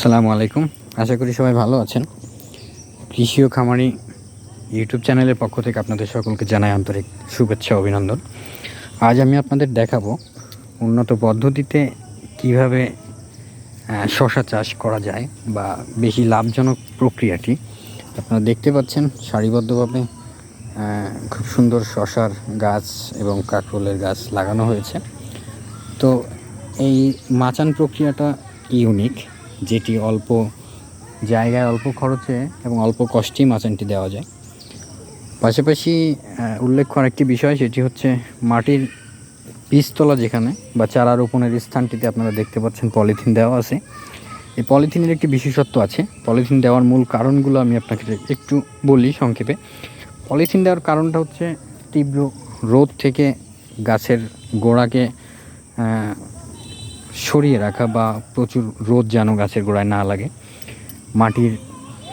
আসসালামু আলাইকুম। আশা করি সবাই ভালো আছেন। কৃষি ও খামারি ইউটিউব চ্যানেলের পক্ষ থেকে আপনাদের সকলকে জানাই আন্তরিক শুভেচ্ছা অভিনন্দন। আজ আমি আপনাদের দেখাবো উন্নত পদ্ধতিতে কিভাবে শশা চাষ করা যায় বা বেশি লাভজনক প্রক্রিয়াটি। আপনারা দেখতে পাচ্ছেন সারিবদ্ধভাবে খুব সুন্দর শশার গাছ এবং কাঁকরোলের গাছ লাগানো হয়েছে। তো এই মাচান প্রক্রিয়াটা ইউনিক, যেটি অল্প জায়গায় অল্প খরচে এবং অল্প কষ্টেই মাচানটি দেওয়া যায়। পাশাপাশি উল্লেখ্য আরেকটি বিষয়, সেটি হচ্ছে মাটির বীজতলা যেখানে বা চারা রোপণের স্থানটিতে আপনারা দেখতে পাচ্ছেন পলিথিন দেওয়া আছে। এই পলিথিনের একটি বিশেষত্ব আছে। পলিথিন দেওয়ার মূল কারণগুলো আমি আপনাকে একটু বলি সংক্ষেপে। পলিথিন দেওয়ার কারণটা হচ্ছে তীব্র রোদ থেকে গাছের গোড়াকে সরিয়ে রাখা বা প্রচুর রোদ যেন গাছের গোড়ায় না লাগে,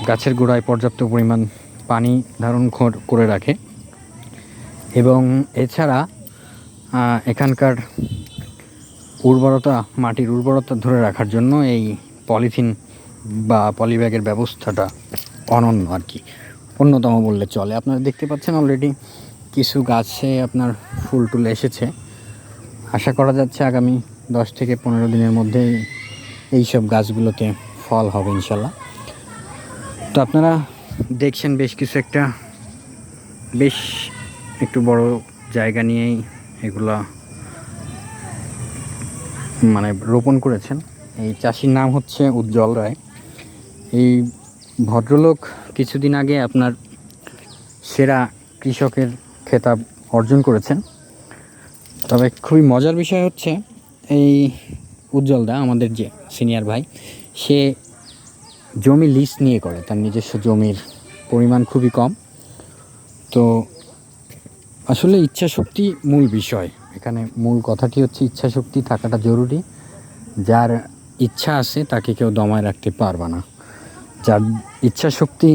গাছের গোড়ায় পর্যাপ্ত পরিমাণ পানি ধারণ করে রাখে এবং এছাড়া এখানকার মাটির উর্বরতা ধরে রাখার জন্য এই পলিথিন বা পলিব্যাগের ব্যবস্থাটা অনন্য আর কি, অন্যতম বললে চলে। আপনারা দেখতে পাচ্ছেন অলরেডি কিছু গাছে আপনার ফুল টুল এসেছে। আশা করা যাচ্ছে আগামী 10 থেকে 15 দিনের মধ্যেই এইসব গাছগুলোতে ফল হবে ইনশাল্লাহ। তো আপনারা দেখছেন বেশ একটু বড় জায়গা নিয়েই এগুলা রোপণ করেছেন। এই চাষির নাম হচ্ছে উজ্জ্বল রায়। এই ভদ্রলোক কিছুদিন আগে আপনার সেরা কৃষকের খেতাব অর্জন করেছেন। তবে খুবই মজার বিষয় হচ্ছে এই উজ্জ্বলদা, আমাদের যে সিনিয়র ভাই, সে জমি লিজ নিয়ে করে, তার নিজস্ব জমির পরিমাণ খুবই কম। তো আসলে ইচ্ছাশক্তি মূল বিষয় এখানে। মূল কথাটি হচ্ছে ইচ্ছাশক্তি থাকাটা জরুরি। যার ইচ্ছা আছে তাকে কেউ দমায় রাখতে পারবে না। যার ইচ্ছাশক্তি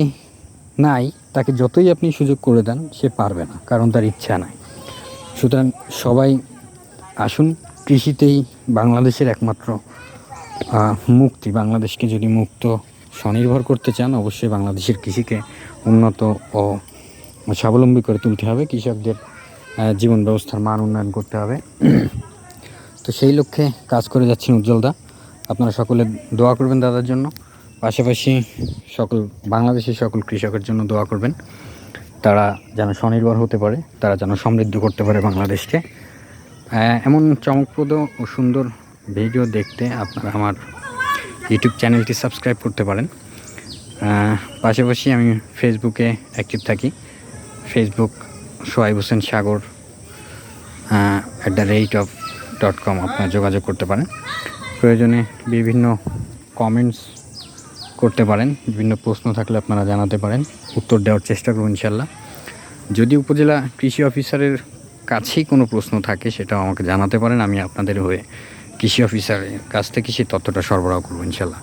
নাই তাকে যতই আপনি সুযোগ করে দেন সে পারবে না, কারণ তার ইচ্ছা নাই। সুতরাং সবাই আসুন, কৃষিতেই বাংলাদেশের একমাত্র মুক্তি। বাংলাদেশকে যদি মুক্ত স্বনির্ভর করতে চান, অবশ্যই বাংলাদেশের কৃষিকে উন্নত ও স্বাবলম্বী করে তুলতে হবে। কৃষকদের জীবন ব্যবস্থার মান উন্নয়ন করতে হবে। তো সেই লক্ষ্যে কাজ করে যাচ্ছেন উজ্জ্বলদা। আপনারা সকলে দোয়া করবেন দাদার জন্য, পাশাপাশি বাংলাদেশের সকল কৃষকের জন্য দোয়া করবেন। তারা যেন স্বনির্ভর হতে পারে, তারা যেন সমৃদ্ধ করতে পারে বাংলাদেশকে। এমন চমকপ্রদ ও সুন্দর ভিডিও দেখতে আপনারা আমার ইউটিউব চ্যানেলটি সাবস্ক্রাইব করতে পারেন। পাশাপাশি আমি ফেসবুকে অ্যাক্টিভ থাকি। ফেসবুক সোহাইব হোসেন সাগর @com আপনারা যোগাযোগ করতে পারেন। প্রয়োজনে বিভিন্ন কমেন্টস করতে পারেন, বিভিন্ন প্রশ্ন থাকলে আপনারা জানাতে পারেন, উত্তর দেওয়ার চেষ্টা করব ইনশাল্লাহ। যদি উপজেলা কৃষি অফিসারের কাছেই কোনো প্রশ্ন থাকে সেটাও আমাকে জানাতে পারেন। আমি আপনাদের হয়ে কৃষি অফিসারের কাছ থেকে সেই তথ্যটা সরবরাহ করবো ইনশাল্লাহ।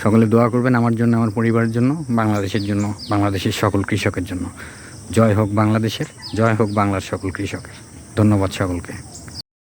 সকলে দোয়া করবেন আমার জন্য, আমার পরিবারের জন্য, বাংলাদেশের জন্য, বাংলাদেশের সকল কৃষকের জন্য। জয় হোক বাংলাদেশের, জয় হোক বাংলার সকল কৃষকের। ধন্যবাদ সকলকে।